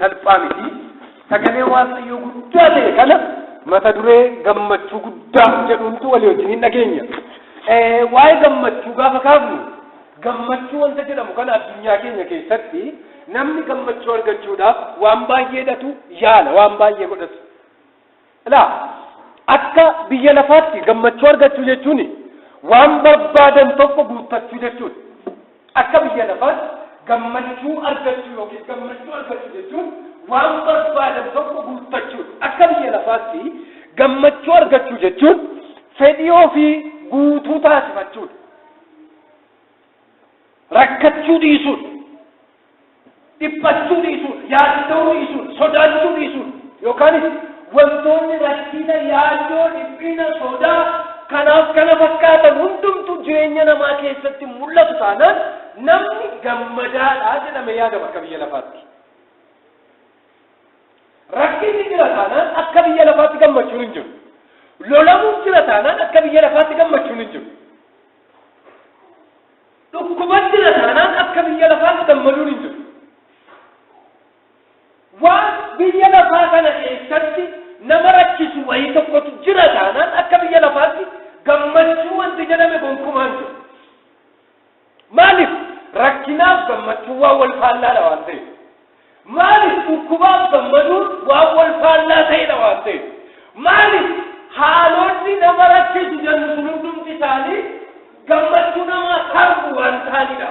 salphaa miti. Sagalee waaqayyoo guddaa ta'e kana mata duree gammachuu guddaa jedhuuntu walii wajjin hin dhageenya. Waa'ee gammachuu gaafa kaafnu gammachuu wanta jedhamu kana addunyaa keenya keessatti namni gammachuu argachuudhaaf waan baay'eedhatu yaala, waan baay'ee godhatu. Akka biyya lafaatti gammachuu argachuu jechuun waan barbaadan tokko guuttachuu jechuudha. Akka biyya lafaatti gammachuu argachuu yookiin gammachuu argachuu jechuun waan barbaadan tokko guuttachuu. Akka biyya lafaatti gammachuu argachuu jechuun fedhii ofii guutuu taasifachuudha. Rakkachuu dhiisuudha. Dhiphachuu dhiisuudha. Yaaddoo dhiisuudha. Sodaachuu dhiisuudha. Yookaanis wantoonni rakkina yaaddoo dhiphina sodaa kanaaf kana fakkaatan hundumtu jireenya namaa keessatti mul'atu taanaan namni gammadaadha jedhame yaadama akka biyya lafaatti. Rakkinni jira taanaan akka biyya lafaatti gammachuun hin jiru. Lolamuun jira taanaan akka biyya lafaatti gammachuun hin jiru. Dhukkuban jira taanaan akka biyya lafaatti gammaduun hin jiru. Waan biyya lafaa kana keessatti nama rakkisu wayii tokkotu jira taanaan akka biyya lafaatti gammachuu wanti jedhame gonkumaan jiru. Maaliif rakkinaaf gammachuu waan wal faallaadha waan ta'eef. Maaliif dhukkubaaf gammaduun waan wal faallaa ta'edha waan ta'eef. Maaliif haalonni nama rakkisu jennu sun hundumti isaanii gammachuu namaa sarbu waan ta'anidha.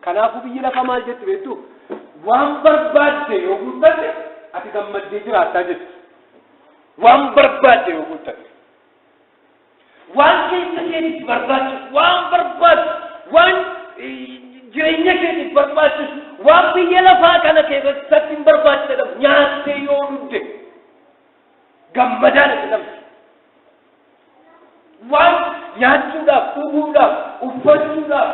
Kanaafuu biyyi lafa maal jetti beektu? Waan barbaadde yoo guuttatte ati gammaddee jiraattaa jetti. Waan barbaadde yoo guuttatte. Waan keessa keetiif barbaachisu, waan barbaaddu, waan jireenya keetiif barbaachisu, waan biyya lafaa kana keessatti hin barbaachisedhamu nyaattee yoo dhugde gammadaan jedhamti. Waan nyaachuudhaaf, dhuguudhaaf, uffachuudhaaf,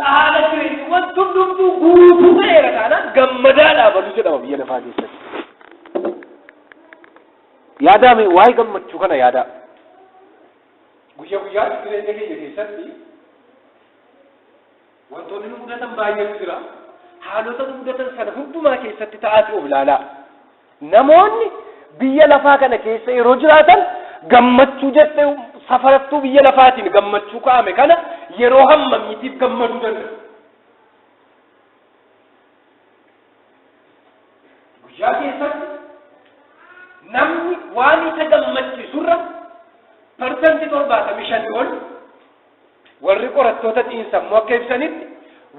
haala jireenya wanti hundumtuu guutuu ta'eera taanaan gammadaadhaa balu jedhama biyya lafaa keessatti. Yaadame waa'ee gammachuu kana yaadaa. Guyyaa guyyaatti jireenya keenya keessatti wantoonni nu mudatan baay'eetu jira. Haalota nu mudatan sana hundumaa keessatti ta'aati of ilaalaa. Namoonni biyya lafaa kana keessa yeroo jiraatan gammachuu jettee safarattuu biyya lafaatiin gammachuu kaa'ame kana yeroo hammamiitiif gammaduu danda'u. Guyyaa keessatti namni waan isa gammachiisurra parsantii 75 ol warri qorattoota xiinsammuu akka ibsanitti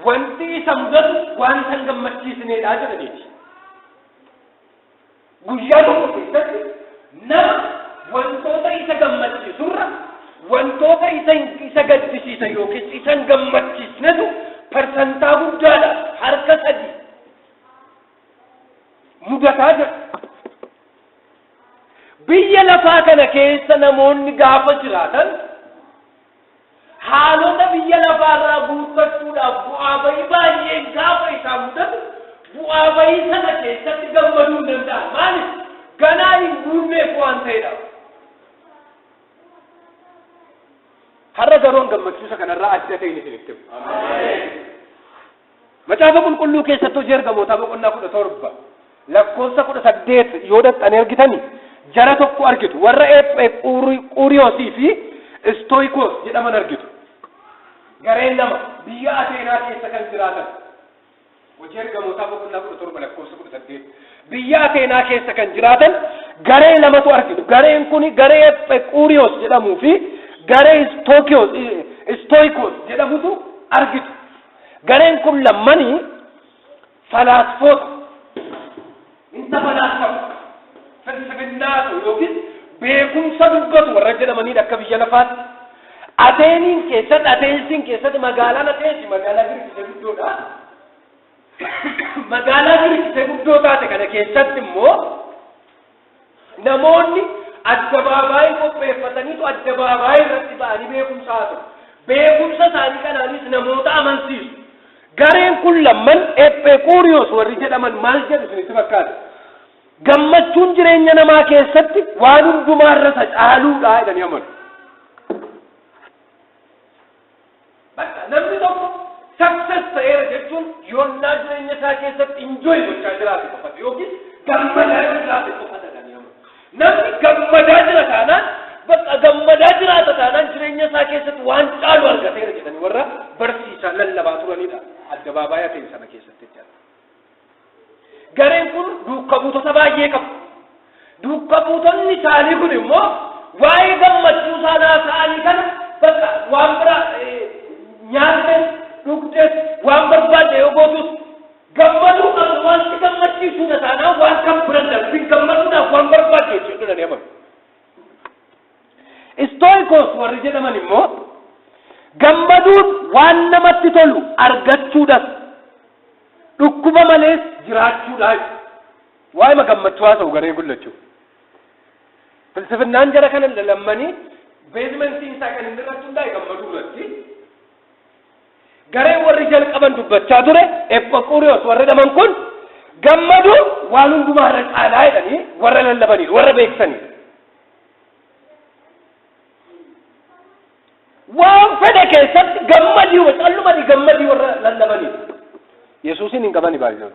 wanti isa mudatu waan isa hin gammachiisneedha jedhaniiti. Guyyaa tokko keessatti nama wantoota isa gammachiisurra wantoota isa gaddisiisan yookiin isa hin gammachiisnetu parsantaa guddaadha harka 3 mudataa jira. Biyya lafaa kana keessa namoonni gaafa jiraatan haalota biyya lafaarraa guuttachuudhaaf bu'aa bahii baay'ee gaafa isaan mudatu bu'aa bahii sana keessatti gammaduu hin danda'an. Maaliif? Ganaa hin guunneef waan ta'edha. Har'a garoon gammachiisa kanarraa adda ta'e ni isinitti himu. Macaafa qulqulluu keessatti hojii ergamootaa boqonnaa 17 lakkoofsa 18 yoo dhaqxanii argitanii jara tokko argitu warra Ephikuuriyoosii fi Stoikos jedhaman argitu. Gareen lama biyya Ateenaa keessa kan jiraatan. Hojii ergamootaa boqonnaa 17 lakkoofsa 18 biyya Ateenaa keessa kan jiraatan garee lamatu argitu. Gareen kun garee Ephikuuriyoos jedhamuu fi garee Stoikos jedhamutu argitu. Gareen kun lammanii falaasfoota. Inta falaasfoota. Falsafinnaatu yookiin beekumsa dubbatu warra jedhamaniidha akka biyya lafaatti. Ateensiin keessatti magaalaan Ateensi magaalaa Giriikii guddoodha. Magaalaa Giriikii guddoo taate kana keessatti immoo namoonni addabaabaayii qopheeffataniitu addabaabaayii irratti ba'anii beekumsa haasa'u. Beekumsa isaanii kanaanis namoota amansiisu. Gareen kun lamman Ephikuuriyoos warri jedhaman maal jedhu isinitti fakkaata? Gammachuun jireenya namaa keessatti waan hundumaarra caaluudha jedhanii amanu. Namni tokko success ta'eera jechuun yoonnaa jireenya isaa keessatti enjoy gochaa jiraate qofata yookiin gammadaa jiraate qofata namni gammadaa jira taanaan bakka gammadaa jiraata taanaan jireenya isaa keessatti waan caalu argateera jedhanii warra barsiisaa lallabaa turanidha addabaabayaa ta'e sana keessatti jechuudha. Gareen kun duuka buutota baay'ee qabu. Duuka buutonni isaanii kun immoo waa'ee gammachuu isaanii ta'anii kana bakka waan bira nyaatee dhugdee waan barbaade yoo gootus gammaduu qabu wanti gammachiisuudha taanaan waan kan bira darbin gammaduudhaaf waan barbaade jechuudha ni amamu. Stoikos warri jedhaman immoo gammaduun waan namatti tolu argachuudhaaf dhukkuba malees jiraachuudhaaf waa'ee gammachuu haasa'u gareen gullachuu. Filsifnaan jara kana lalammanii beezmentiin isaa kan inni irratti hundaa'e gammaduu irratti gareen warri jalqaban dubbachaa ture Epikuuriyoos warra jedhaman kun gammaduun waan hundumaa irra caalaa jedhanii warra lallabanii warra beeksanii. Waan fedhe keessatti gammadii callumanii gammadii warra lallabanii. Yesuusin hin qabani baay'inaan.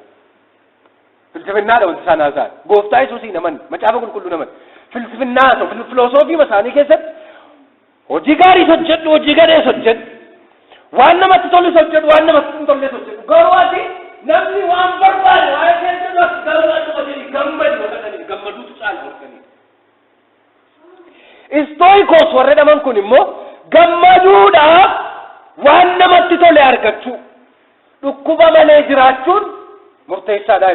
Filsifnaadha wanti isaan haasa'an. Gooftaa Yesuusii naman macaafa qulqulluu naman. Filsifnaa ta'u filosoofii isaanii keessatti hojii gaarii hojjedhu hojii gadhees hojjedhu. Waan namatti tolus hojjedhu waan namatti hin tolles hojjedhu. Garuu ati namni waan barbaade waa'ee keessatti garuu akkuma jedhi gammadu godhatanii gammaduutu caala horkanii. Stoikos warra jedhaman kun immoo gammaduudhaaf waan namatti tole argachuu dhukkuba malee jiraachuun murteessaadha.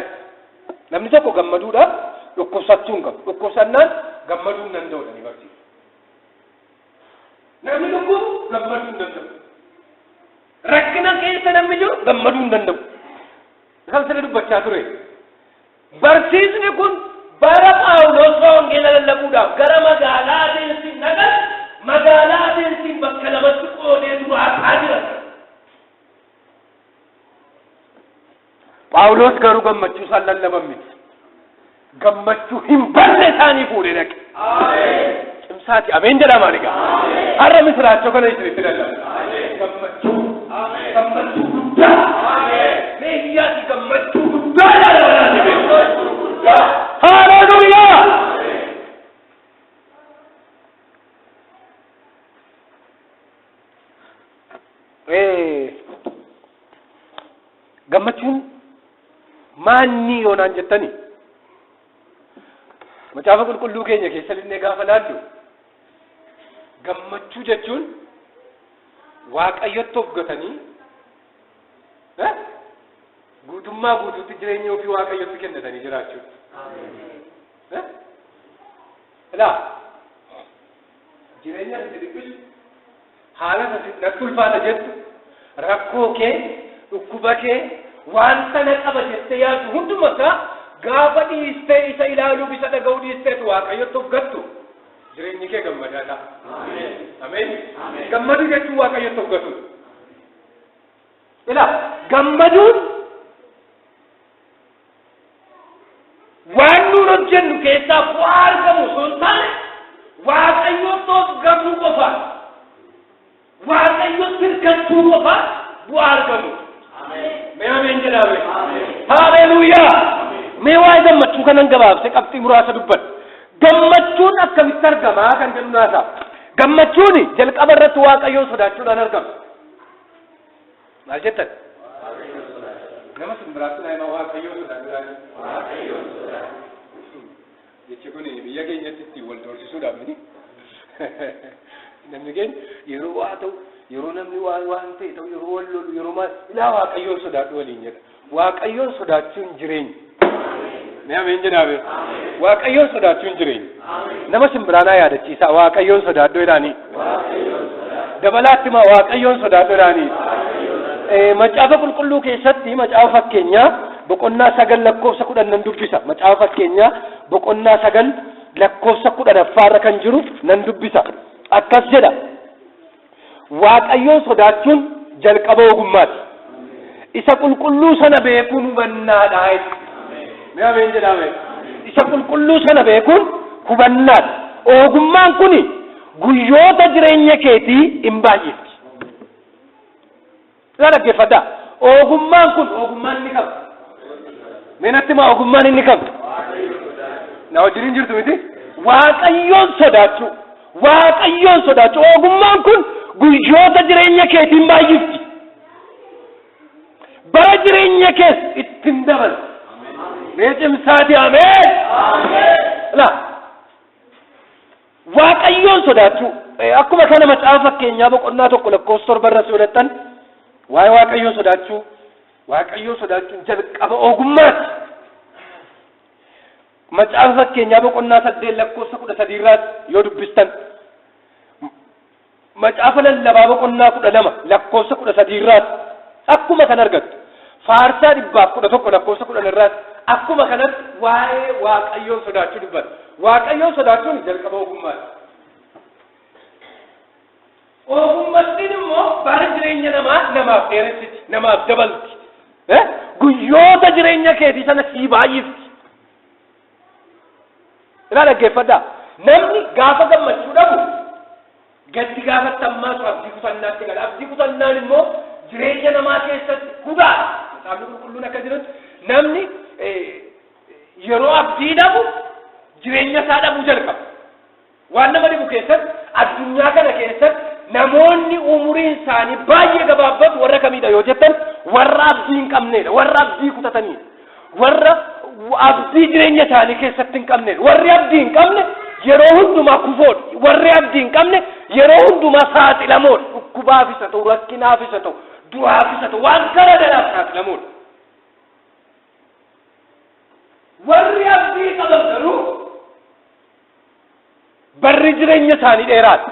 Namni tokko gammaduudhaaf dhukkubsachuu hin qabu. Dhukkubsannaan gammaduu hin danda'udha ni barsiisa. Namni tokko gammaduu hin danda'u. Rakkina keessa namni jiru gammaduu hin danda'u. Kan sirrii dubbachaa ture. Barsiisni kun bara Phaawulos wangeela lallabuudhaaf gara magaalaa Ateensiin naqan magaalaa Ateensiin bakka lamatti qoodee duraa jira. Phaawulos garuu gammachuu isaan lallaban miti. Gammachuu hin barre isaanii fuudhee dhaqe. Cimsaati ameen jedhama egaa. Har'a misiraachoo kana isinitti lallaba. Gammachuu. Gammachuu guddaa. Meeyyaati gammachuu guddaa lallabaa. Haleluuyaa. Gammachuun maanni yoonaan jettanii macaafa qulqulluu keenya keessa illee gaafa laallu gammachuu jechuun waaqayyotti of gatanii guutummaa guutuutti jireenya ofii waaqayyotti kennatanii jiraachuudha. Ilaa jireenya itti dhiphisu haala natti ulfaata jettu rakkoo kee dhukkuba kee waan sana qaba jettee yaaddu hundumaa gaafa dhiistee isa ilaaluu isa dhaga'uu dhiisteetu waaqayyotti of gattu jireenyi kee gammadaa ta'a. Ameen. Gammaduu jechuun waaqayyotti of gattu. Ilaa gammaduun waan nuun hojjennu keessaa bu'aa argamu osoo hin taane waaqayyotti of gatuu qofa waaqayyotti hirkachuu qofa bu'aa argamu. Mee ameen jedhame. Haleluuyaa. Mee waa'ee gammachuu kanan gabaabse qabxii muraasa dubbadha. Gammachuun akkamitti argamaa kan jedhu naasa. Gammachuun jalqaba irratti waaqayyoon sodaachuudhaan argama. Maal jettan? Nama simbiraatti nama waaqayyoon sodaachuudhaan. Jechi kun biyya keenyatti ittiin wal doorsisuudhaaf miti. Namni keenya yeroo waa ta'u yeroo namni waan ta'e ta'u yeroo wal lolu yeroo maal ilaa waaqayyoon sodaadhu waliin jedha. Waaqayyoon sodaachuun jireenya. Mee ameen jedhame. Waaqayyoon sodaachuun jireenya. Nama simbiraanaa yaadachiisa waaqayyoon sodaadhu jedhanii. Dabalaatti maa waaqayyoon sodaadhu jedhanii. Macaafa qulqulluu keessatti macaafa fakkeenyaa boqonnaa 9 lakkoofsa 10 nan dubbisa. Macaafa fakkeenyaa boqonnaa 9 lakkoofsa 10 kan jiru nan dubbisa. Akkas jedha. Waaqayyoon sodaachuun jalqaba ogummaati. Isa qulqulluu sana beekuun hubannaadha. Mee ameen jedhame. Isa qulqulluu sana beekuun hubannaadha. Ogummaan kuni guyyoota jireenya keetii hin baay'ifti. Ila dhaggeeffadha. Ogummaan kun ogummaan inni qabu. Meenatti maa ogummaan inni qabu? Na wajjin jirtu miti? Waaqayyoon sodaachuu. Waaqayyoon sodaachuu. Ogummaan kun guyyoota jireenya keetiin baay'ifti. Bara jireenya kees ittiin dabal. Mee cimsaati ameen. Ila waaqayyoon sodaachuu. Akkuma kana macaafa fakkeenyaa boqonnaa tokko lakkoofsa 7 irra soodattan waa'ee waaqayyoon sodaachuun jalqaba ogummaati. Macaafa fakkeenyaa boqonnaa 8 lakkoofsa 13 irraas yoo dubbistan macaafa lallabaa boqonnaa 12 lakkoofsa 13 irraas akkuma kan argattu faarsaa 111 lakkoofsa 10 irraas akkuma kanatti waa'ee waaqayyoon sodaachuu dubbata. Waaqayyoon sodaachuun jalqaba ogummaati. Ogummaan immoo bara jireenya namaaf dheeressiti, namaaf dabalti. Guyyoota jireenya keetii sana sii baay'ifti. Ila dhaggeeffadhaa. Namni gaafa gammachuu dhabu gaddi gaafatti ammaasu abdii kutannaatti gala. Abdii kutannaan immoo jireenya namaa keessatti hudhaadha. Kitaabni qulqulluun akka jirutti namni yeroo abdii dhabu jireenya isaa dhabuu jalqaba. Waan nama dhibu keessatti addunyaa kana keessatti namoonni umuriin isaanii baay'ee gabaabbatu warra kamidha yoo jettan warra abdii hin qabnedha, warra abdii kutatanidha, warra abdii jireenya isaanii keessatti hin qabnedha. Warri abdii hin qabne yeroo hundumaa kufoodha. Warri abdii hin qabne yeroo hundumaa saaxilamoodha. Dhukkubaafis haa ta'u, rakkinaafis haa ta'u, du'aafis haa ta'u, waan gara garaaf saaxilamoodha. Warri abdii qaban garuu barri jireenya isaanii dheeraadha.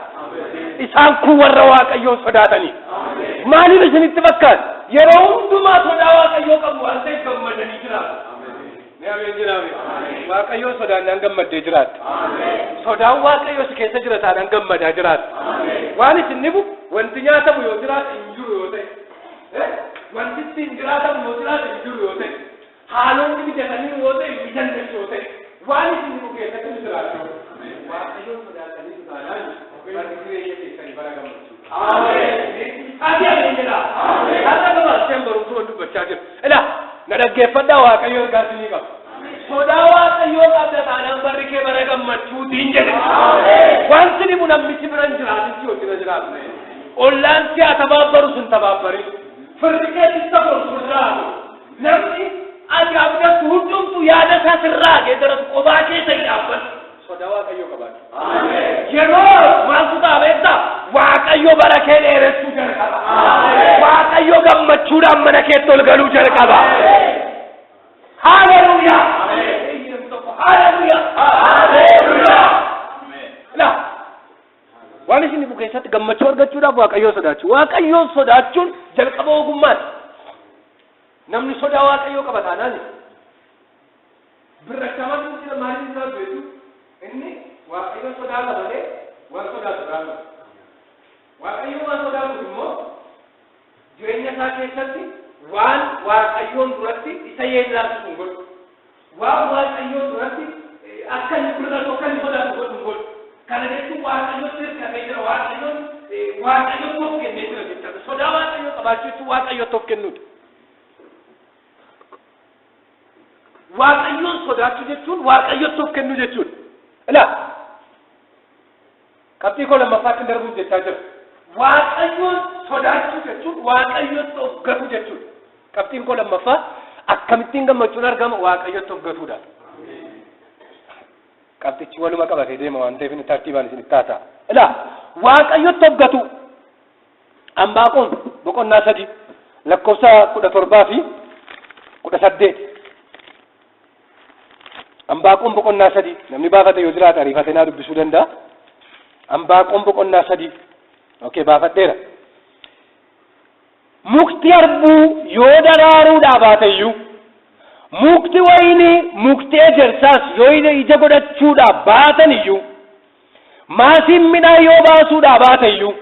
Isaan kun warra waaqayyoon sodaatanii. Maaliif isinitti fakkaata? Yeroo hundumaa sodaa waaqayyoo qabu waan ta'eef gammadanii jiraatu. Waaqayyoon sodaannaan gammaddee jiraatti. Sodaan waaqayyoo si keessa jira taanaan gammadaa jiraatti. Waan isin dhibu wanti nyaatamu yoo jiraate hin jiru yoo ta'e, wanti ittiin jiraatamu yoo jiraate hin jiru yoo ta'e, haalonni mijatanii yoo ta'e hin mijanne yoo ta'e, waan isin dhibu keessatti ni jiraatu. Waaqayyoon sodaatanii taanaan barri jireenya keessanii bara gammachuu. Ati amin jedha. Haala gabaaseen barumsa dubbachaa jiru. Ila na dhaggeeffadhaa waaqayyoo ergaasii qaba. Sodaa waaqayyoo qabda taanaan barri kee bara gammachuutiin jedhe. Wanti dhibu namnichi bira hin jiraatin yoo jira jiraatu. Ollaan si haa tabaabbaru sun tabaabbarin. Firri keetis tabaru sun raatu. Namni ati abdatu hundumtu yaada isaa sirraa geeddaratu qophaa keessa hin dhaabbatu. Sodaa waaqayyoo qabaatu. Yeroo maaltu ta'a beektaa? Waaqayyoo bara kee dheeressuu jalqaba. Waaqayyoo gammachuudhaan mana keetti ol galuu jalqaba. Hallelujah. Hallelujah. Hallelujah. La. Waan isin dhibu keessatti gammachuu argachuudhaaf waaqayyoo sodaachuu. Waaqayyoon sodaachuun jalqaba ogummaati. Namni sodaa waaqayyoo qaba taanaan birrachamaan jira maaliin isaa beeku inni waaqayyoon sodaa qabatee waan sodaatu qabu. Waaqayyoon waan sodaatu immoo jireenya isaa keessatti waan waaqayyoon duratti isa yeellaasu sun godhu. Waan waaqayyoon duratti akka inni birratu akka inni sodaatu godhu. Kana jechuun waaqayyoon hirkatee jira. Waaqayyoon of kennee jira jechuudha. Sodaa waaqayyoo qabaachuu jechuun waaqayyoon of kennuudha. Waaqayyoon sodaachuu jechuun waaqayyoon of kennuu jechuudha. Ilaa qabxii koo lammaffaatti darbuun jechaa jira. Waaqayyoon sodaachuu jechuun waaqayyoon of gatu jechuudha. Qabxiin koo lammaffaa akkamittiin gammachuun argama waaqayyoon of gatuudha. Qabxichi waluma qabatee deema waan ta'eef inni tartiibaan isin ittaataa. Ilaa waaqayyoon of gatu Ambaaqoon boqonnaa 3 lakkoofsa 17 fi 18. Ambaaqoon boqonnaa 3 namni baafate yoo jiraate ariifatee naa dubbisuu danda'a. Ambaaqoon boqonnaa 3 okay baafadheera. Mukti harbuu yoo daraaruudhaa baateyyuu mukti wayinii mukti ejersaas yoo ija godhachuudhaa baataniyyuu maasiin midhaan yoo baasuudhaa baateyyuu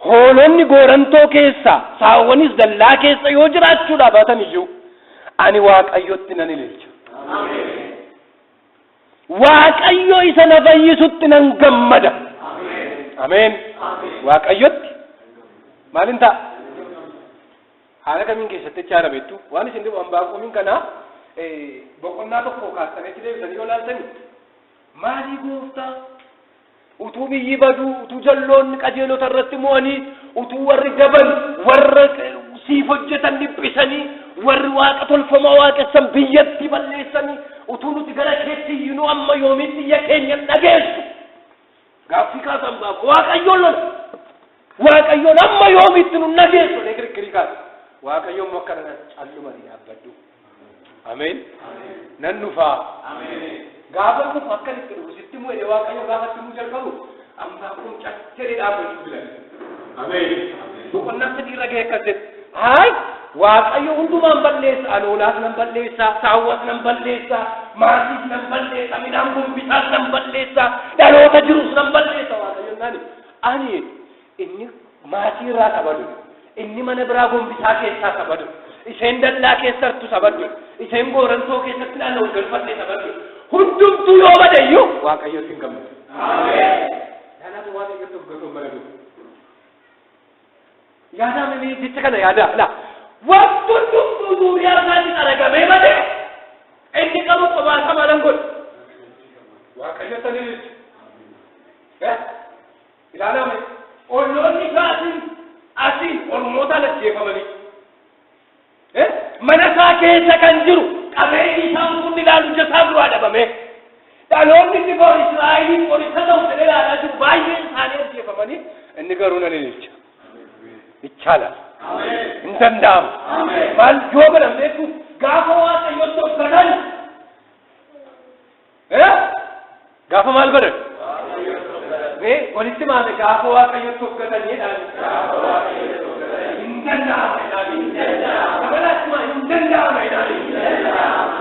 hoolonni goorantoo keessa saawwanis dallaa keessa yoo jiraachuudhaa baataniyyuu ani waaqayyotti nan ililcha. Waaqayyo isa na fayyisutti nan gammada. Ameen. Waaqayyotti maalin ta'a? haala kamiin keessatti chaarameettu waan isin dhibu Ambaaqoomiin kana boqonnaa tokko kaastanitti deebisanii yoo laaltani maalii gooftaa utuu biyyi baduu utuu jalloonni qajeelota irratti mo'anii utuu warri gaban warra siif hojjetan dhiphisanii warri waaqa tolfamaa waaqessan biyyatti balleessanii utuu nuti gara keetti iyyuu amma yoomitti iyya keenya dhageessu gaaffii kaasan baaf waaqayyoon amma yoomitti nu dhageessu ne kirkirii kaasa waaqayyoon makkana callumanii dhaabbadhu ameen nan dhufaa ameen gaafa dhufu akkanitti dhufu sitti mu'ee waaqayyo gaafatti nu jalqabu Ambaaqoom caccee dhaabbachuu filan ameen boqonnaa sadii irra ga'e akkasitti haay waaqayyo hundumaan balleessa aloolaas nan balleessa saawwas nan balleessa maatiis nan balleessa midhaan gumbisaas nan balleessa dhaloota jirus nan balleessa waaqayyo nani ani inni maatii irraa sabadu inni mana biraa gumbisaa keessaa sabadu isheen dallaa keessattu sabadu isheen goorantoo keessatti naannoo galfattee sabadu hundumtuu yoo badayyu waaqayyo sin gammadu ameen kanaaf waaqayyo tokko baradu yaada mee jecha kana yaada la waktu hundumtuu duuniyaa isaatti aragamee bade inni qabu qobaasa malan godhu waaqayyo tanii ilaalame olloonni isaatiin asiin ormootaan ajjeefamanii mana isaa keessa kan jiru qabeenyi isaan kun ilaalu jasaa duraa dhabame dhaloonni inni bor Israa'eliin qorisa ta'u jedhee ilaalaa jiru baay'een isaanii ajjeefamanii inni garuu nan ililcha ichaala hin danda'amu maal yoo godhan beeku gaafa waaqayyotti hojjetan gaafa maal godhan walitti maame gaafa waaqayyotti hojjetan jedhaan hin danda'amu hin danda'amu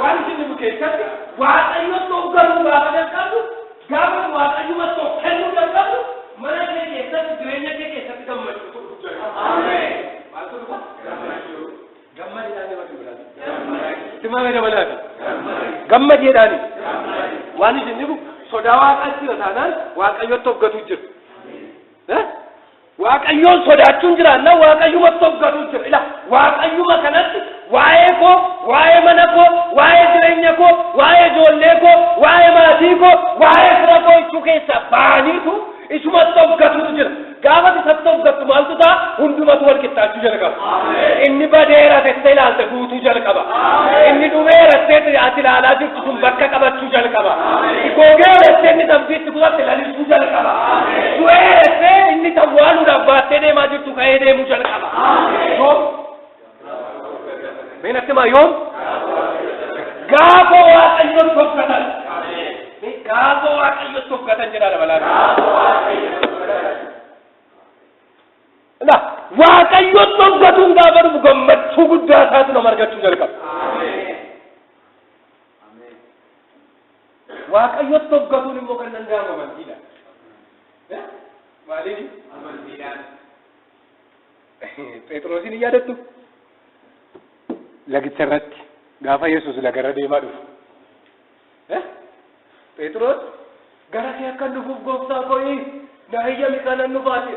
waan isin nu keessatti waaqayyotti hojjetu gaafa jalqabdu gaafa waaqayyotti kennuu jalqabdu mana kee keessatti jireenya kee keessatti gammachuu ameen gammadeedhaani waan isin dhibu sodaa waaqaatti yoo taanaan waaqayyotti hojjetu jira waaqayyoon sodaachuun jiraanna waaqayyumatti hojjetu jira ila waaqayyuma kanatti waa'ee koo waa'ee mana koo waa'ee jireenya koo waa'ee ijoollee koo waa'ee maatii koo waa'ee fira koo ichuu keessaa ba'aniitu isumatti hojjetu jira gaafa isatti hojjetu maaltu ta'a hundumatu wal qixxaachuu jalqaba inni badeera jettee ilaalte guutuu jalqaba inni dhumeera jettee ati ilaalaa jirtu sun bakka qabachuu jalqaba gogeera jettee inni dambiitti kutate lalisuu jalqaba du'eera jettee inni tawwaaluudhaaf baattee deemaa jirtu ka'ee deemuu jalqaba yoom meenatti maa yoom gaafa waaqayyotti hojjetan gaafa waaqayyotti hojjetan jedhaa dabalaa la waaqayyotti hojjetuun gaafa dhufu gammachuu guddaa isaatu nama argachuu jalqaba waaqayyotti hojjetuun immoo kan danda'amu amantiidhaan maaliin amantiidhaan Phexrosin hin yaadattu lagicha irratti gaafa Yesuus lagarra deemaa dhufu Phexros gara kee akka dhufuuf gooftaa koo na hayyami kanan nu baate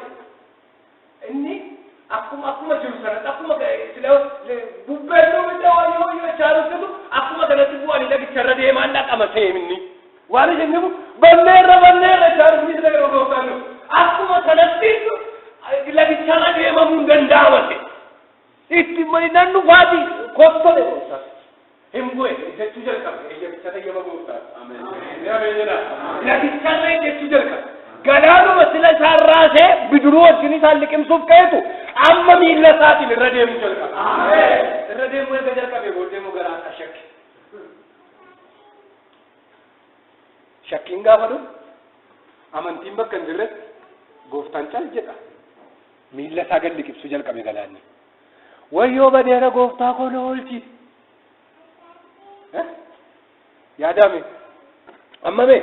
inni akkuma jiru sanatti akkuma sila bubbeessuu midhaa yoo chaarusitu akkuma kanatti bu'anii lagicharra deemaan dhaqama seeminni waan isin dhibu banneerra chaarusni sila yeroo gooftaan akkuma kanatti lagicharra deemamuu hin danda'amate itti nan dhufaati kottole gooftaa hin bu'e jechuu jalqabe eeyyamicha tayyama gooftaa lagicharra jechuu jalqabe galaanuma sila isaan raasee biduruu wajjin isaan liqimsuuf ka'etu amma miilla isaatiin irra deemuu jalqaba irra deemuu erga jalqabee booddeemuu garaa isaa shakkiin gaafa dhufu amantiin bakka hin jirretti gooftaan cal jedha miilla isaa gad liqimsuu jalqabe galaanni wayyoo badeera gooftaa koo na oolchi yaadame amma mee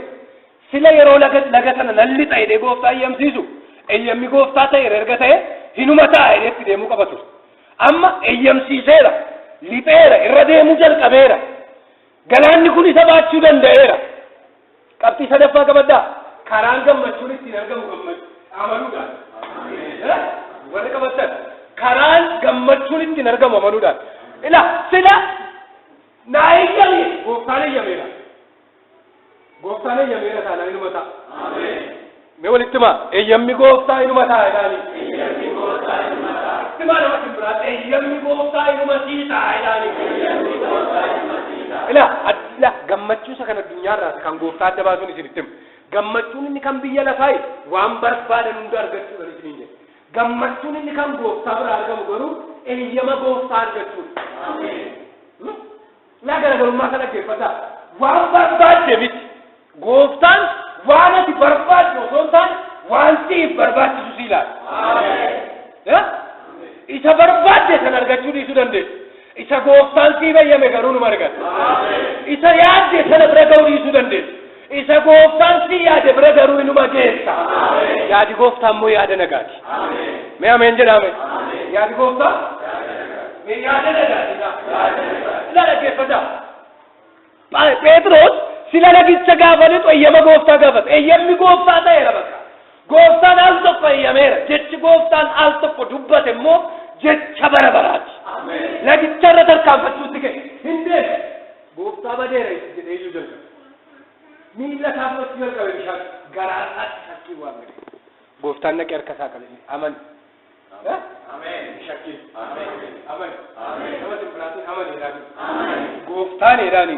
sila yeroo laga sana nalli ta'e gooftaa eeyyamsiisu eeyyamni gooftaa ta'e erga ta'e hinuma ta'a itti deemuu qabatu amma eeyyamsiiseera lixeera irra deemuu jalqabeera galaanni kun isa baachuu danda'eera qabxii sadaffaa qabaddaa karaan gammachuun ittiin argamu gammachuu amaluudhaan warri qabattan karaan gammachuun ittiin argamu amanuudhaan. Ila sila naayyami gooftaan eeyyameera. Gooftaan eeyyameera taanaan inuma ta'a. Mee walitti himaa eeyyamni gooftaa inuma ta'a jedhaanii. Eeyyamni gooftaa inuma ta'a. Simaa namatti hin biraate eeyyamni gooftaa inuma sii ta'a jedhaanii. Eeyyamni gooftaa inuma sii ta'a. Ila gammachuu isa kan addunyaarraa kan gooftaa adda baasuun isinitti himu. Gammachuun inni kan biyya lafaa waan barbaadan hunda argachuudhaan isiniin jedhe. Gammachuun inni kan gooftaa biraa argamu garuu eeyyama gooftaa argachuudha. Laa garaagarummaa kana dhaggeeffadhaa. Waan barbaadde miti. Gooftaan waan ati barbaadde osoo hin taane waan siif barbaachisu si ilaala. Isa barbaadde sana argachuu dhiisuu dandeessu. Isa gooftaan siif eeyyame garuu numa argata. Isa yaadde sana bira ga'uu dhiisuu dandeessu. Isa gooftaan si yaade bira garuu inuma geessa. Yaadi gooftaa immoo yaada nagaati. Mee ameen jedhame. Yaadi gooftaa mee yaada nagaati. Ila dhaggeeffadhaa. Phexros sila lagicha gaafanitu eeyyama gooftaa gaafate. Eeyyamni gooftaa ta'eera bakka. Gooftaan al tokko eeyyameera. Jechi gooftaan al tokko dubbate immoo jecha bara baraati. Lagicha irra tarkaanfachuutti ka'e. Hindee gooftaa badeera jedhee iyyuu jalqabe. Miila kaafatti jalqabe bishaan garaa isaatti shakkii waan gadi. Gooftaan naqee harka isaa qabe amani. Shakkii. Amani. Namatti hin biraatiin amani jedhaani. Gooftaan jedhaani.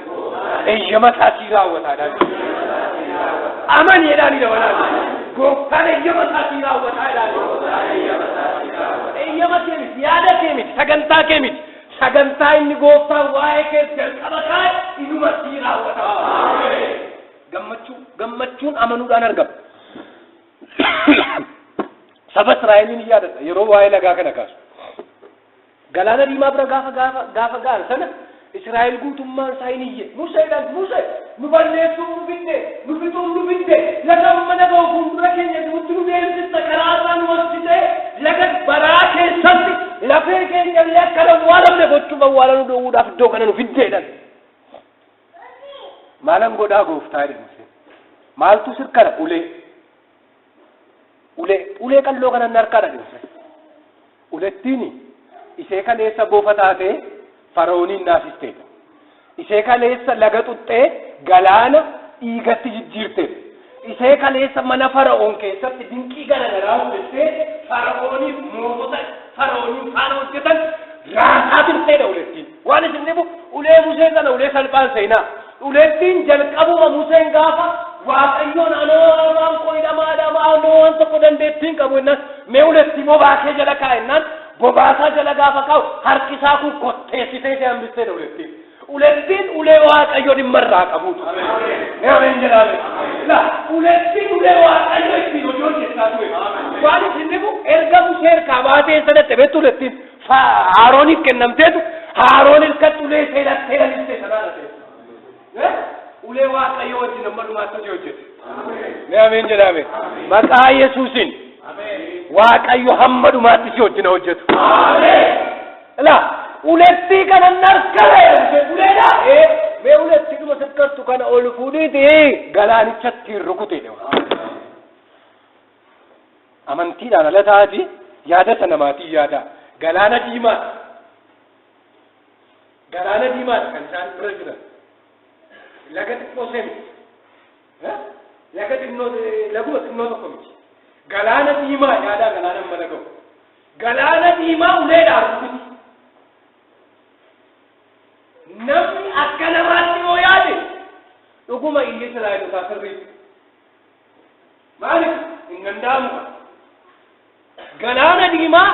Eeyyama isaatii raawwataadhaan. Amani jedhaani dabalaan. Gooftaan eeyyama isaatii raawwataa jedhaani. Eeyyama kee miti, yaada kee miti, sagantaa kee miti. Sagantaa inni gooftaan waa'ee kee jalqaba kaa'e inuma sii raawwata. Gammachuun amanuudhaan argama. Saba Israa'eliin yaadadha yeroo waa'ee lagaa kana kaasu. Galaana diimaa bira gaafa gaara sana Israa'el guutummaan isaa hin iyye. Museedhaan Musee nu balleessuu nu bidde nu fixuu nu bidde laga mana ga'u fuuldura keenya nutti nu beeksisa karaa isaa nu hojjite laga baraa keessatti lafee keenya illee akka awwaalamne gochuuf awwaalanuu dhoowwuudhaaf iddoo kana nu fiddeedhaan. Maalan godhaa gooftaa jedhe. Maaltu sirkana ulee qalloo kanan harkaadha dhimse. Ulettiin isee kaleessa boofa taatee Faraa'ooniin naasisteedha. Isee kaleessa laga xuxxee galaana dhiigatti jijjiirteedha. Isee kaleessa mana Faraa'oon keessatti dinqii garagaraa hojjettee Faraa'ooniif mootota Faraa'ooniin faana hojjetan raasaa turteedha ulettiin. Waan isin dhibu ulee Musee sana ulee salphaan seenaa. Ulettiin jalqabuma Museen gaafa Waaqayyoon anoo waan qoyidhamaadhama anoo waan tokko dandeettiin qabu jennaan mee uletti bobaasee jala kaa'e jennaan bobaasaa jala gaafa kaa'u harki isaa kun kotteessitee ishee hambisteedha ulettiin. Ulettiin ulee Waaqayyoo dhimma irraa qabuutu. Ameen jedhame. Ulettiin ulee Waaqayyoo ittiin hojii hojjechaa ture. Waan isin dhibu erga Musee harkaa baatee sadatti beektu ulettiin Haarooniif kennamteetu Haaroon ilkatti ulee seelattee lalisee sanaa dhate. Ulee Waaqayyoo wajjin amma dhumaatti hojii hojjete. Ameen jedhame. Maqaa Yesuusiin Waaqayyo hamma dhumaatti si wajjin hojjetu. Ulettii kana narkale uleedha. Mee ulettii dhuma sirkartu kana ol fuudhiiti galaanichatti rukutee. Amantiidhaan ala taati yaada sana maatii yaada. Galaana diimaa kan isaan bira jiran. Laga xiqqoo seemiti. Laguma xinnoo tokko miti. Galaana diimaa yaadaa galaana mana ga'u. Galaana diimaa uleedhaan rukuti. Namni akka namaatti yoo yaade dhuguma iyya Israa'elootaa sirriitti. Maaliif hin danda'amu? Galaana diimaa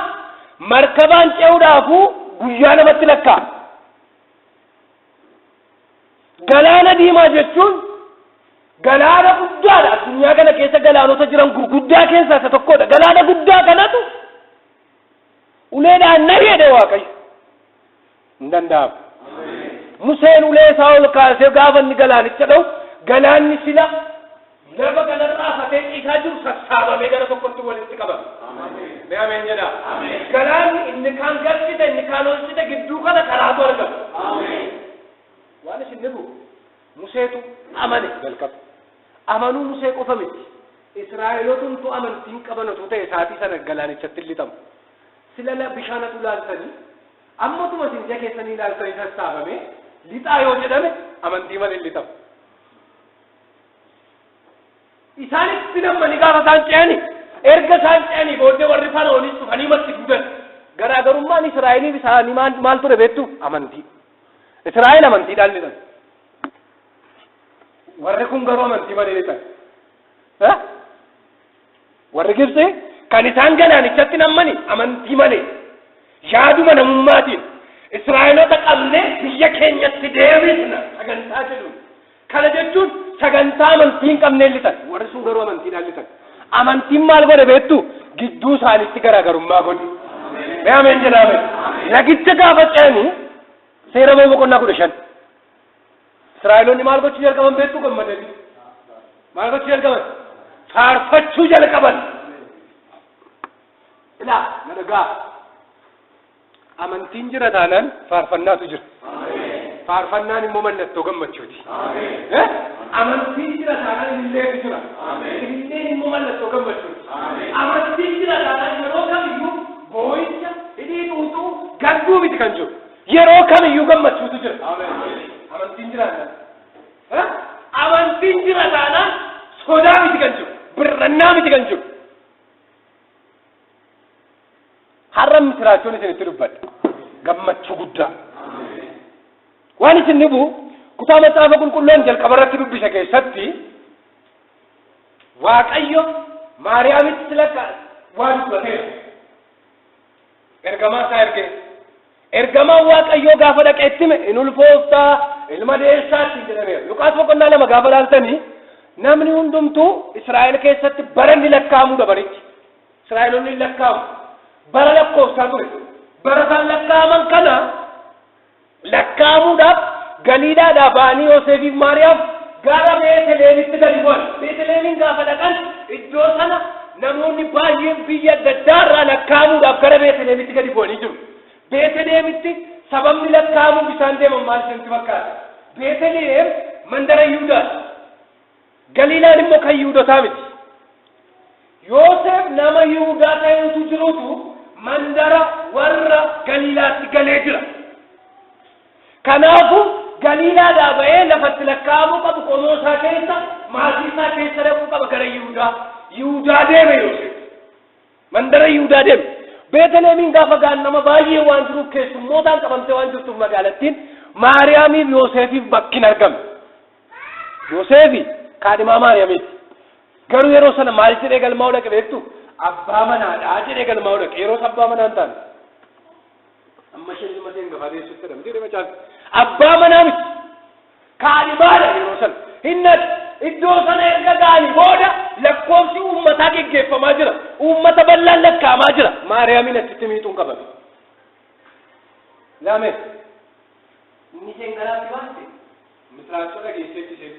markabaan ce'uudhaafuu guyyaa namatti lakkaa'a. Galaana diimaa jechuun galaana guddaadha. Addunyaa kana keessa galaanota jiran gurguddaa keessaa isa tokkodha. Galaana guddaa kanatu uleedhaan nari'edha Waaqayyo. Hin danda'amu. Museen ulee isaa ol kaasee gaafa inni galaanicha dha'u galaanni sila lafa kanarraa fatee ciisaa jiru sassaabamee gara tokkotti walitti qabame. Ameen jedha. Galaanni inni kaan galchite inni kaan olchite gidduu kana karaatu argama. Waan isin dhibu Museetu amane jalqaba. Amanuu Musee qofa miti. Israa'elootumtu amantiin qaban otoo ta'e isaatii sana galaanichatti lixamu. silala bishaanatu laaltanii ammatuma isin keessanii laaltanii sassaabame lixaa yoo jedhame amantii malee lixamu. Isaanis namni gaafa isaan ce'ani erga isaan ce'anii booddee warri Fara'oonis dhufanii matti duudan. Garaagarummaan Israa'eliif isaanii maal ture beektu? Amantii. Israa'el amantiidhaan lixan. Warri kun garuu amantii malee lixan. Warri Gibsi kan isaan galaanichatti nammani amantii malee yaaduma namummaatiin Israa'eloota qabne biyya keenyatti deebisna sagantaa jedhu. Kana jechuun sagantaa amantii hin qabneen lixan. Warri sun garuu amantiidhaan lixan. Amantiin maal godhe beektu? Gidduu isaaniitti garaagarummaa godhe. Ameen jedhame. Lagicha gaafa ce'anii seera boqonnaa 15. Israa'eloonni maal gochuu jalqaban beektu gammadanii? Maal gochuu jalqaban? Faarfachuu jalqaban. Ilaa nadagaa. Amantiin jira taanaan faarfannaatu jira. Faarfannaan immoo mallattoo gammachuuti. Amantiin jira taanaan illee jira. Illee immoo mallattoo gammachuuti. Amantiin jira taanaan yeroo kamiyyuu boo'icha hidhii dhuutuu gadduu miti kan jiru. Yeroo kamiyyuu gammachuutu jira. Amantiin jira taanaan. Amantiin jira taanaan sodaa miti kan jiru. Birrannaa miti kan jiru. Har'a misiraachoon isinitti dubbadha. Gammachuu guddaa. Waan isin dhibu kutaa macaafa qulqulluun jalqaba irratti dubbise keessatti Waaqayyo Maariyaamitti lakka waan dubbateera. Ergamaa isaa ergee. Ergamaan Waaqayyoo gaafa dhaqeetti in ulfooftaa ilma deessaatti jedhameera. Luqaas boqonnaa 2 gaafa laaltanii namni hundumtuu Israa'el keessatti baranni lakkaa'amuu dabarichi. Israa'eloonni lakkaa'amu. Bara lakkoofsaa ture. Bara isaan lakkaa'aman kana lakkaa'amuudhaaf Galiilaadhaa ba'anii Yoosefiif Maariyaam gara Beetelehemitti gadi bu'an. Beetelehemiin gaafa dhaqan iddoo sana namoonni baay'een biyya adda addaa irraa lakkaa'amuudhaaf gara Beetelehemitti gadi bu'anii jiru. Beetelehemitti sababni lakkaa'amuuf isaan deeman maal isinitti fakkaata? Beetelehem mandara Yihuudaati. Galiilaan immoo kan Yihuudotaa miti. Yoosef nama Yihuudaa ta'etu jirutu mandara warra Galiilaatti galee jira. Kanaafuu Galiilaadhaa ba'ee lafatti lakkaa'amuu qabu qomoo isaa keessa maatii isaa keessa dhaquu qaba gara Yihuudaa. Yihuudaa deeme Yoosef. Mandara Yihuudaa deeme. Beetelehemiin gaafa gaan nama baay'ee waan jiruuf keessummootaan qabamtee waan jirtuuf magaalattiin Maariyaamiif Yoosefiif bakki hin argamne. Yoosefi kaadhimaa Maariyaamiiti. Garuu yeroo sana maal jedhee galmaa'uu dhaqe beektu? Abbaa manaadhaa jedhee galmaa'uu dhaqe. Yeroo abbaa manaa hin taane. Amma isheen mateen gafaa deessutti jedhamu. Jedhee macaan. Abbaa manaa miti. Kaadhimaadha yeroo sana. Hinnati iddoo sana erga ga'anii booda lakkoofsi uummataa geggeeffamaa jira. Uummata bal'aan lakkaa'amaa jira. Maariyaamiin achitti miixuun qabame. Laame. Inni isheen garaatti baaste. Misiraachoo dhageesseetti isheen.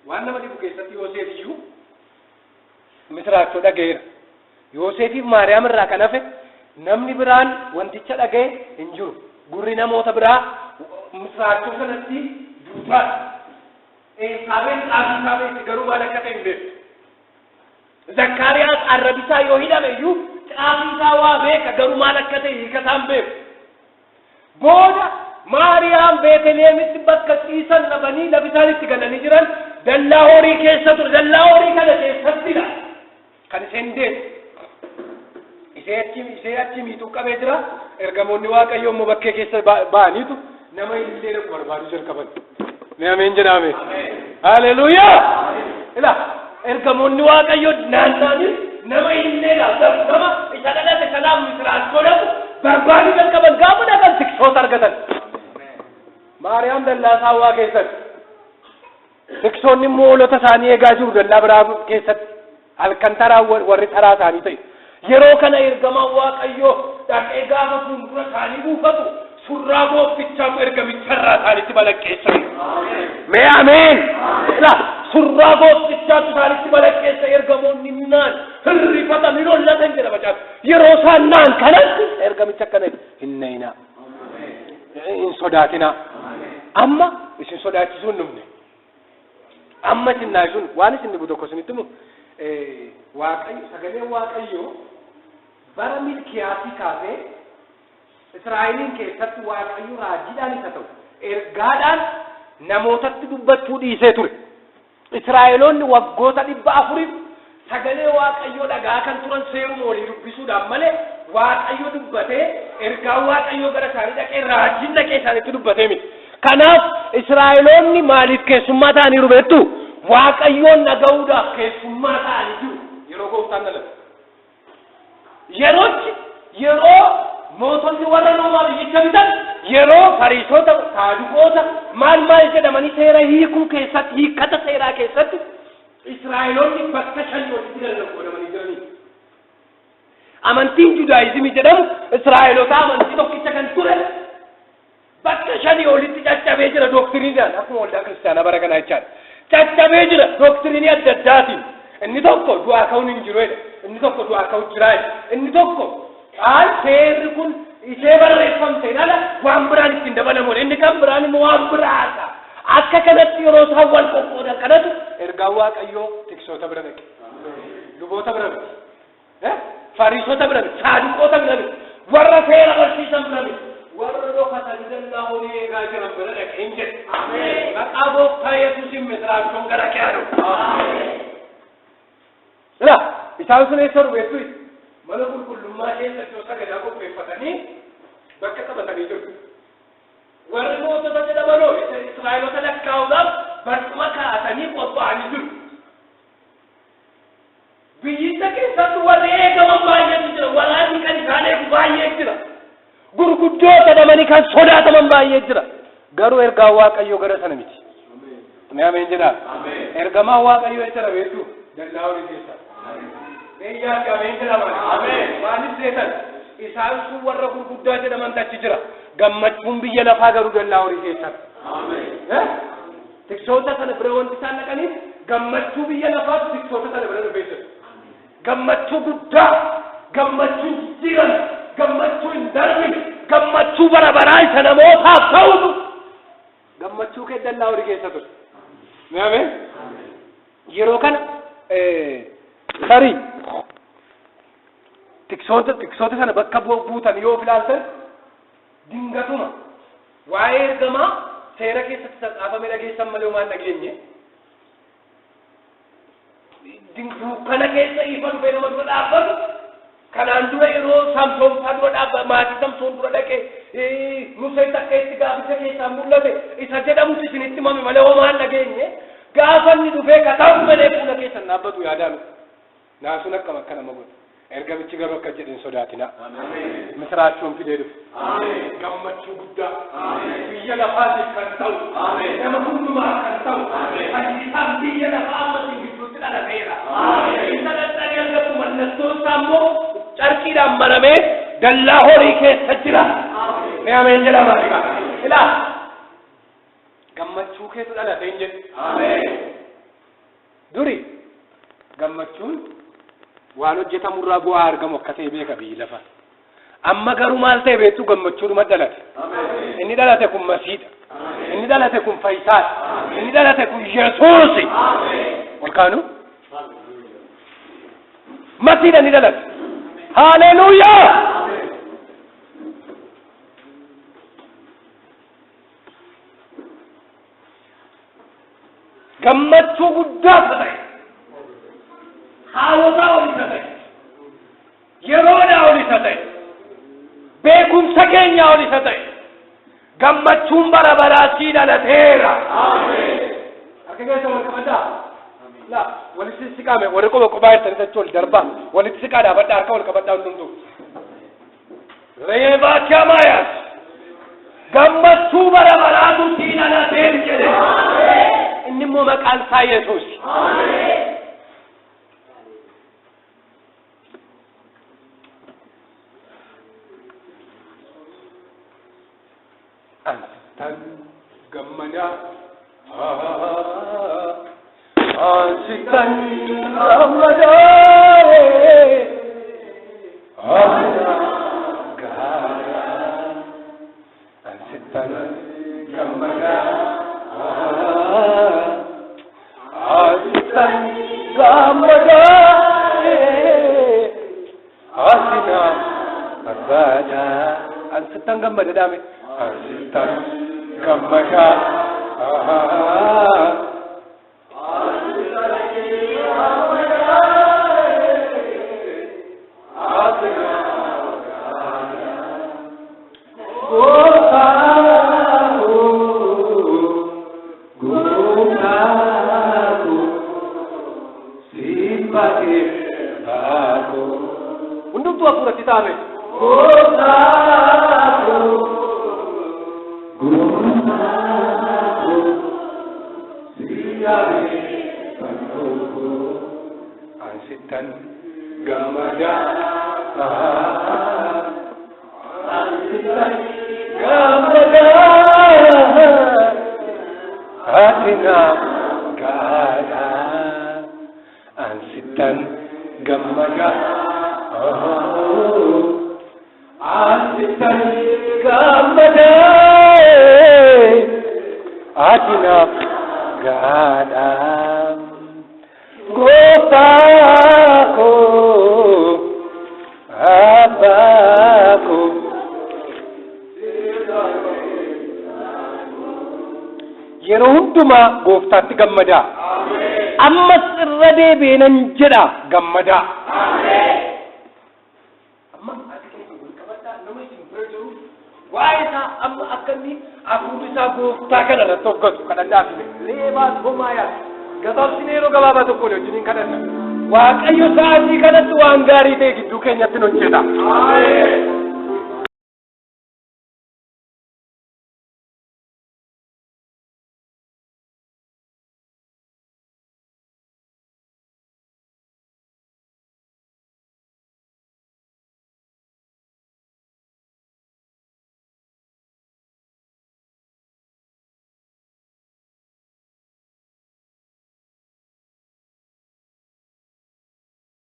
Waan nama dhibu keessatti Yoosef iyyuu misiraachoo dhaga'eera. Yoosefiif Maariyaam irraa kan hafe namni biraan wanticha dhaga'e hin jiru. Gurri namoota biraa misiraachoo sanatti duubaadha. Saabeen garuu maal akka ta'e hin beeku. Zakkaariyaas arrabisaa yoo hidhame iyyuu caafiisaa waa beeka garuu maal akka ta'e hiikasaa hin beeku. Booda Maariyaam Beetelehemitti bakka ciisan dhabanii labisaan itti galanii jiran dallaa horii keessa ture. Dallaa horii kana keessattidha kan isheen deesse. Ishee achi miixuu qabee jira. Ergamoonni Waaqayyoo immoo bakkee keessa ba'aniitu nama illee dhaqu barbaaduu jalqaban. Ameen jedhame. Haleluuyaa. Ila ergamoonni Waaqayyoo naanna'anii nama illee nama isa dhalate sanaaf misiraachoo dhaqu barbaaduu jalqaban. Gaafa dhaqan tiksoota argatan. Maariyaam dallaa saawwaa keessatti. Tiksoonni immoo hoolota isaanii eegaa jiru dallaa biraa keessatti. Halkan taraa warri taraa isaanii ta'e. Yeroo kana ergamaan Waaqayyoo dhaqee gaafa fuuldura isaanii buufatu surraa gooftichaa ergamicharraa isaanitti balaqqeessan. Mee ameen. Surraa gooftichaatu isaanitti balaqqeessa ergamoonni naan hirrifatan hin hollatan jedha macaan. Yeroo isaan naan kanatti ergamicha akkana hin nayinaa. Hin sodaatinaa. Amma isin sodaachisuu hin dhumne. Amma isin naayisuun waan isin dhibu tokko isinitti himu Waaqayyo sagalee Waaqayyoo bara milkiyaasii kaasee Israa'eliin keessatti waaqayyo raajiidhaan isa ta'u ergaadhaan namootatti dubbachuu dhiisee ture. Israa'eloonni waggoota 400 sagalee waaqayyo dhagaa kan turan seeruma walii dubbisuudhaan malee waaqayyo dubbatee ergaa waaqayyo gara isaanii dhaqee raajiin dhaqee isaanitti dubbatee miti. Kanaaf Israa'eloonni maaliif keessummaa ta'anii rubeettu? Waaqayyoon dhaga'uudhaaf keessummaa ta'anii jiru yeroo gooftaan dhalate. Yeroo mootonni warra Roomaa biyyicha bitan yeroo Fariisota Saaduqoota maal jedhamanii seera hiikuu keessatti hiikkata seeraa keessatti Israa'eloonni bakka 5 walitti qoodamanii jiranii. Amantiin Judaayizimii jedhamu Israa'eloota amantii tokkicha kan ture bakka 5 walitti caccabee jira doktiriinaan akkuma waldaa kiristaanaa bara kanaa jechaadha. Caccabee jira doktiriinii adda addaatiin. Inni tokko du'aa ka'uun hin jiru. Inni tokko du'aa ka'uu jira. Inni tokko seerri kun ishee barreeffamte ala waan biraan ittiin dabalamu. Inni kan biraan immoo waan biraadha. Akka kanatti yeroo isaan wal qoqqoodan kanatu ergaa waaqayyoo tiksoota bira dhaqe. Luboota bira dhaqe. Fariisota bira dhaqe. Saaduqoota bira dhaqe. Warra seera barsiisan bira dhaqe. Warra dhokatan jallaa horii eegaa jiran bira dhaqe hin jedhe. Maqaa gooftaa Yesuusiin misiraachoon gara keanu. Isaan sun eessa rubeettu mana qulqullummaa keessa iddoo sagadaa qopheeffatanii bakka qabatanii jiru. Warri mootota jedhamanoo Israa'eloota lakkaa'uudhaaf barcuma kaa'atanii qophaa'anii jiru. Biyyicha keessatti warri eegaman baay'eetu jira. Waraanni kan isaan eegu baay'ee jira. Gurguddoota jedhamanii kan sodaataman baay'ee jira. Garuu ergaa waaqayyoo gara sana miti. Ameen jedhaa. Ergamaa waaqayyoo eessa rabeettu dallaa horii keessa. Eeyyaa gameen jedhaman. Maaliif seetan? Isaan sun warra gurguddaa jedhaman tachi jira. Gammachuun biyya lafaa garuu dallaa horii keessan. Tiksoota sana bira wanti isaan dhaqaniif gammachuu biyya lafaatu tiksoota sana bira dhufeessan. Gammachuu guddaa, gammachuu jiran, gammachuu hin darbin, gammachuu bara baraa isa namootaaf ta'utu gammachuu kee dallaa horii keessa ture. Mee'amee? Yeroo kana tarii tiksoota sana bakka buutan yoo filaaltan dingatuma waa'ee ergamaa seera keessatti saxaafame dhageessan malee waan dhageenye dukkana keessa ifa dhufee nama dura dhaabbatu kanaan dura yeroo Samsoon dura dhaabbatu maatii Samsoon dura dhaqee Musee takka itti gaafisa keessaan mul'ate isa jedhamutu isinitti himame malee waan dhageenye gaafa inni dhufee kataa'u malee fuula keessan dhaabbatu yaadaan naasuun akkam akka nama godhu. Ergamichi garuu akka jedhin sodaatina. Misiraachoon fidee dhufu. Gammachuu guddaa. Biyya lafaatiif kan ta'u. Nama hundumaa kan ta'u. Hajjiisaan biyya lafaa ammatiin gidduutti dhalateera. Isa dadhabee argatu mallattoo isaa immoo carqiidhaan maramee dallaa horii keessa jira. Mee ameen jedhama. Ilaa gammachuu keetu dhalatee hin jedhu. Duri gammachuun waan hojjetamurraa bu'aa argamu akka ta'e beeka biyyi lafa. Amma garuu maal ta'e beektu gammachuudhuma dhalate. Inni dhalate kun Masiidha. Inni dhalate kun Fayyisaadha. Inni dhalate kun Yesuusi. Olkaanu? Masiidha ni dhalate. Haleluuyaa! Gammachuu guddaa ta'e. Hawwataa olisa ta'e. Yeroodhaa olisa ta'e. Beekumsa keenyaa olisa ta'e. Gammachuun bara baraa sii dhalateera. Akka keessa wal qabaddaa. Laa walitti siqaame warri qophaa jirtanii achi ol darbaa walitti siqaa dhaabadhaa harka wal qabadhaa hundumtuu. Reebaa Kiyamaayyaas gammachuu bara baraatu sii dhalateer jedhe. Inni immoo maqaan isaa Yesuusi. Ansitan gammada, ansitan gammada, ansitan gammada, ansitan gammada, asina gammada daame asittan gammada Untuk tua pura kita ame. Ansitan gamada, ansitan gamada, hatina gada, ansitan gamada. Asitan gamada adina gada gopako abako yeroo hundumaa gooftaatti gammada ammas irra deebi'ee jedha gammada Waisa amma akkanni afuun isaa gooftaa kana irratti hoggatu kadhadhaaf leebaas homaaya gabaabsinee yeroo gabaabaa tokko wajjiniin kadhanna Waaqayyo sa'aatii kanatti waan gaarii ta'e gidduu keenyatti hojjeta.